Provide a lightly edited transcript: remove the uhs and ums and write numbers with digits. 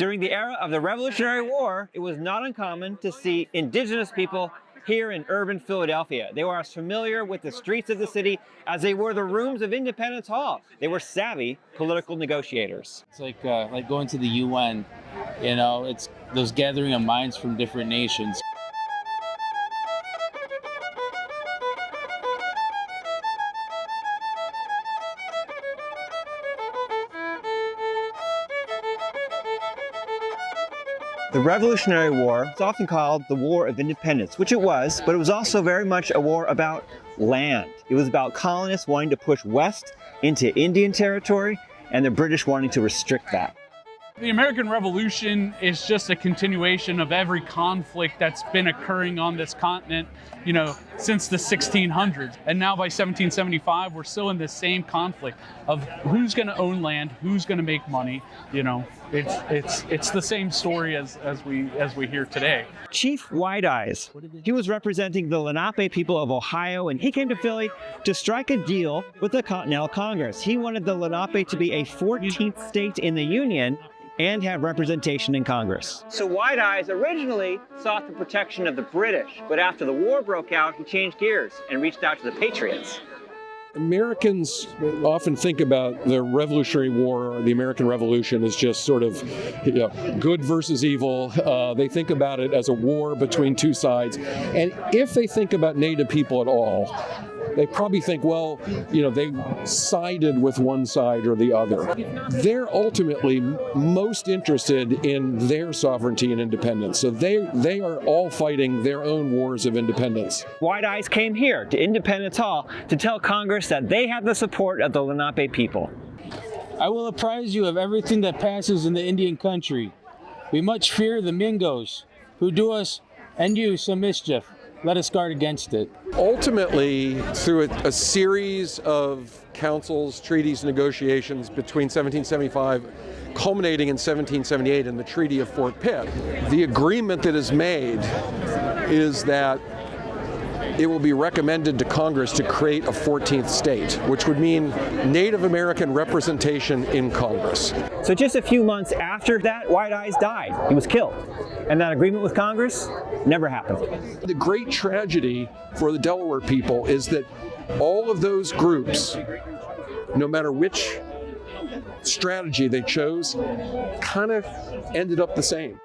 During the era of the Revolutionary War, it was not uncommon to see indigenous people here in urban Philadelphia. They were as familiar with the streets of the city as they were the rooms of Independence Hall. They were savvy political negotiators. It's like going to the UN, it's those gathering of minds from different nations. The Revolutionary War is often called the War of Independence, which it was, but it was also very much a war about land. It was about colonists wanting to push west into Indian territory and the British wanting to restrict that. The American Revolution is just a continuation of every conflict that's been occurring on this continent, since the 1600s. And now by 1775, we're still in the same conflict of who's going to own land, who's going to make money. It's the same story as we hear today. Chief White Eyes, he was representing the Lenape people of Ohio, and he came to Philly to strike a deal with the Continental Congress. He wanted the Lenape to be a 14th state in the Union and have representation in Congress. So White Eyes originally sought the protection of the British, but after the war broke out, he changed gears and reached out to the Patriots. Americans often think about the Revolutionary War or the American Revolution as just sort of good versus evil. They think about it as a war between two sides. And if they think about Native people at all, they probably think, they sided with one side or the other. They're ultimately most interested in their sovereignty and independence. So they are all fighting their own wars of independence. White Eyes came here to Independence Hall to tell Congress that they have the support of the Lenape people. I will apprise you of everything that passes in the Indian country. We much fear the Mingos, who do us and you some mischief. Let us guard against it. Ultimately, through a series of councils, treaties, negotiations between 1775, culminating in 1778 in the Treaty of Fort Pitt, the agreement that is made is that it will be recommended to Congress to create a 14th state, which would mean Native American representation in Congress. So just a few months after that, White Eyes died. He was killed. And that agreement with Congress never happened. The great tragedy for the Delaware people is that all of those groups, no matter which strategy they chose, kind of ended up the same.